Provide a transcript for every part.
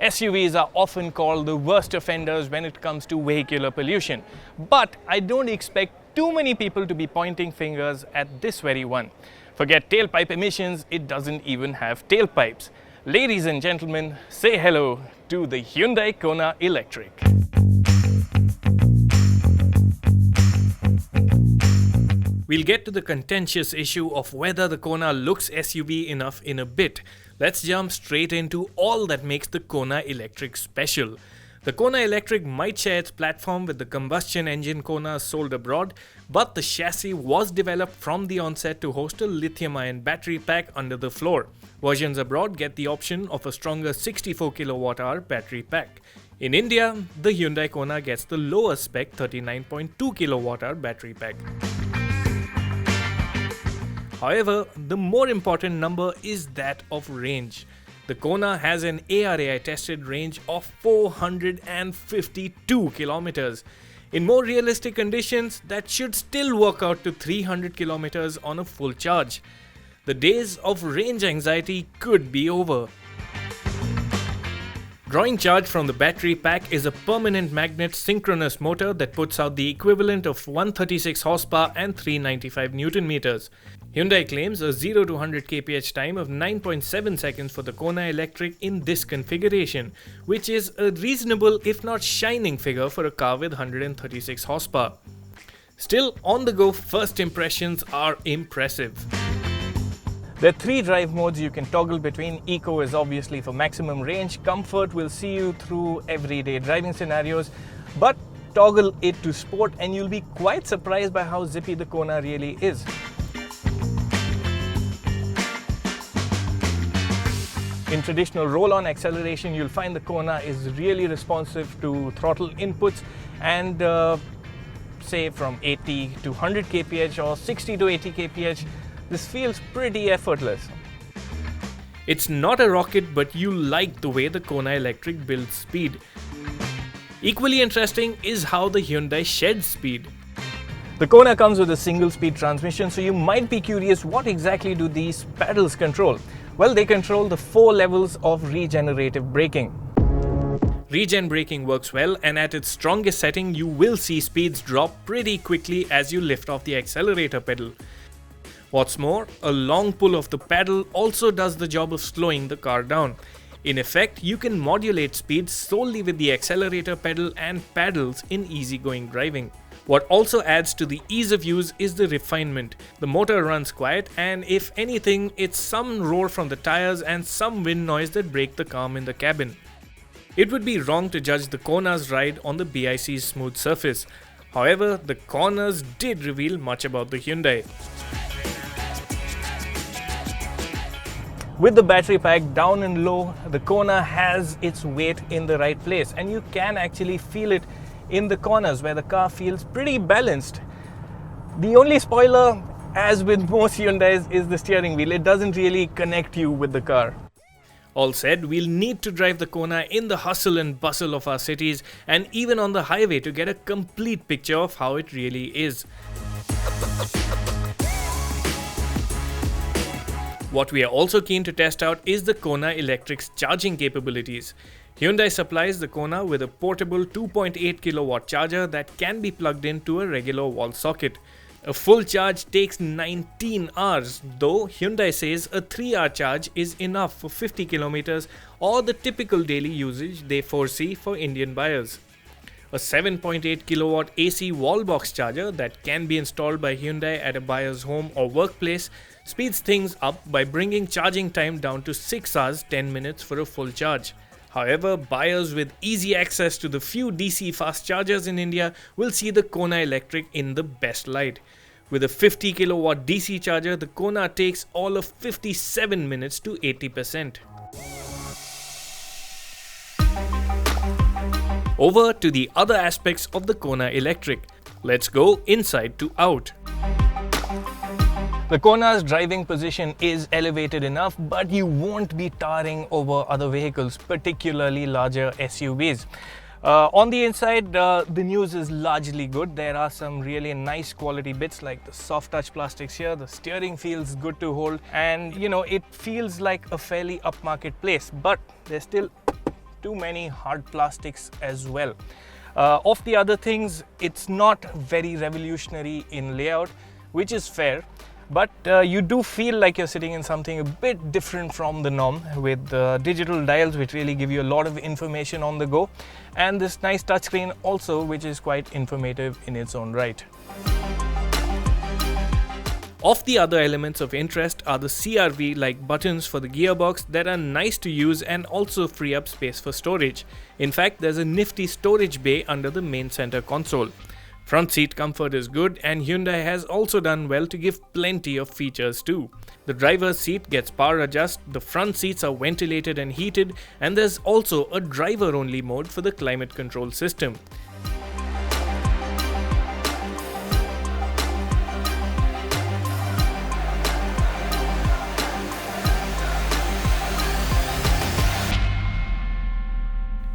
SUVs are often called the worst offenders when it comes to vehicular pollution. But I don't expect too many people to be pointing fingers at this very one. Forget tailpipe emissions, it doesn't even have tailpipes. Ladies and gentlemen, say hello to the Hyundai Kona Electric. We'll get to the contentious issue of whether the Kona looks SUV enough in a bit. Let's jump straight into all that makes the Kona Electric special. The Kona Electric might share its platform with the combustion engine Kona sold abroad, but the chassis was developed from the onset to host a lithium-ion battery pack under the floor. Versions abroad get the option of a stronger 64 kWh battery pack. In India, the Hyundai Kona gets the lower spec 39.2 kWh battery pack. However, the more important number is that of range. The Kona has an ARAI tested range of 452 kilometers. In more realistic conditions, that should still work out to 300 kilometers on a full charge. The days of range anxiety could be over. Drawing charge from the battery pack is a permanent magnet synchronous motor that puts out the equivalent of 136 horsepower and 395 Newton meters. Hyundai claims a 0 to 100 kph time of 9.7 seconds for the Kona Electric in this configuration, which is a reasonable if not shining figure for a car with 136 horsepower. Still, on the go first impressions are impressive. There are 3 drive modes you can toggle between. Eco is obviously for maximum range. Comfort will see you through everyday driving scenarios. But toggle it to sport and you'll be quite surprised by how zippy the Kona really is. In traditional roll-on acceleration, you'll find the Kona is really responsive to throttle inputs and say from 80 to 100 kph or 60 to 80 kph. This feels pretty effortless. It's not a rocket, but you like the way the Kona Electric builds speed. Equally interesting is how the Hyundai sheds speed. The Kona comes with a single-speed transmission, so you might be curious, what exactly do these pedals control? Well, they control the 4 levels of regenerative braking. Regen braking works well, and at its strongest setting, you will see speeds drop pretty quickly as you lift off the accelerator pedal. What's more, a long pull of the pedal also does the job of slowing the car down. In effect, you can modulate speeds solely with the accelerator pedal and paddles in easygoing driving. What also adds to the ease of use is the refinement. The motor runs quiet, and if anything, it's some roar from the tires and some wind noise that break the calm in the cabin. It would be wrong to judge the Kona's ride on the BIC's smooth surface. However, the corners did reveal much about the Hyundai. With the battery pack down and low, the Kona has its weight in the right place, and you can actually feel it in the corners where the car feels pretty balanced. The only spoiler, as with most Hyundais, is the steering wheel. It doesn't really connect you with the car. All said, we'll need to drive the Kona in the hustle and bustle of our cities and even on the highway to get a complete picture of how it really is. What we are also keen to test out is the Kona Electric's charging capabilities. Hyundai supplies the Kona with a portable 2.8 kW charger that can be plugged into a regular wall socket. A full charge takes 19 hours, though Hyundai says a 3-hour charge is enough for 50 kilometers or the typical daily usage they foresee for Indian buyers. A 7.8 kW AC wall box charger that can be installed by Hyundai at a buyer's home or workplace speeds things up by bringing charging time down to 6 hours 10 minutes for a full charge. However, buyers with easy access to the few DC fast chargers in India will see the Kona Electric in the best light. With a 50 kW DC charger, the Kona takes all of 57 minutes to 80%. Over to the other aspects of the Kona Electric. Let's go inside to out. The Kona's driving position is elevated enough, but you won't be towering over other vehicles, particularly larger SUVs. On the inside, the news is largely good. There are some really nice quality bits like the soft touch plastics here. The steering feels good to hold, and it feels like a fairly upmarket place, but there's still too many hard plastics as well. Of the other things, it's not very revolutionary in layout, which is fair, but you do feel like you're sitting in something a bit different from the norm, with digital dials which really give you a lot of information on the go, and this nice touchscreen also, which is quite informative in its own right. Of the other elements of interest are the CRV-like buttons for the gearbox that are nice to use and also free up space for storage. In fact, there's a nifty storage bay under the main center console. Front seat comfort is good, and Hyundai has also done well to give plenty of features too. The driver's seat gets power adjust, the front seats are ventilated and heated, and there's also a driver-only mode for the climate control system.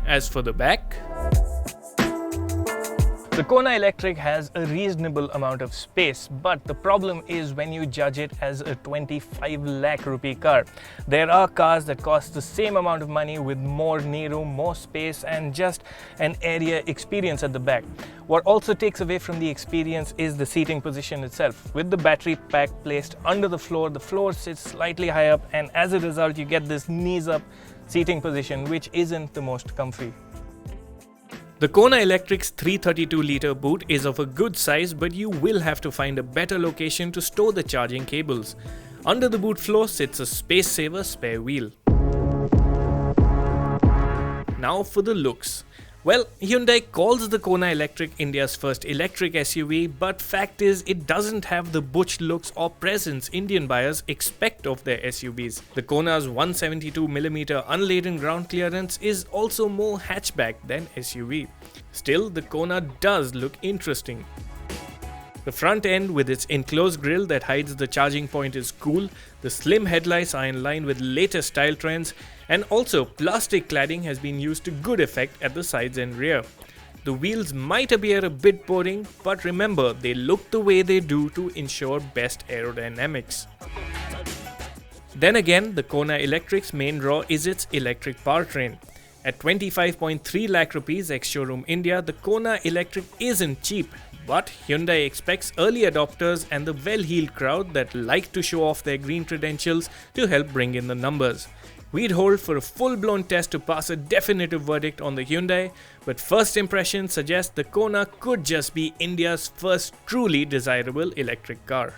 As for the back, the Kona Electric has a reasonable amount of space, but the problem is when you judge it as a 25 lakh rupee car. There are cars that cost the same amount of money with more knee-room, more space, and just an area experience at the back. What also takes away from the experience is the seating position itself. With the battery pack placed under the floor sits slightly high up, and as a result you get this knees up seating position, which isn't the most comfy. The Kona Electric's 332-litre boot is of a good size, but you will have to find a better location to store the charging cables. Under the boot floor sits a space-saver spare wheel. Now for the looks. Well, Hyundai calls the Kona Electric India's first electric SUV, but fact is it doesn't have the butch looks or presence Indian buyers expect of their SUVs. The Kona's 172mm unladen ground clearance is also more hatchback than SUV. Still, the Kona does look interesting. The front end with its enclosed grille that hides the charging point is cool, the slim headlights are in line with latest style trends, and also plastic cladding has been used to good effect at the sides and rear. The wheels might appear a bit boring, but remember, they look the way they do to ensure best aerodynamics. Then again, the Kona Electric's main draw is its electric powertrain. At 25.3 lakh rupees ex-showroom India, the Kona Electric isn't cheap, but Hyundai expects early adopters and the well-heeled crowd that like to show off their green credentials to help bring in the numbers. We'd hold for a full-blown test to pass a definitive verdict on the Hyundai, but first impressions suggest the Kona could just be India's first truly desirable electric car.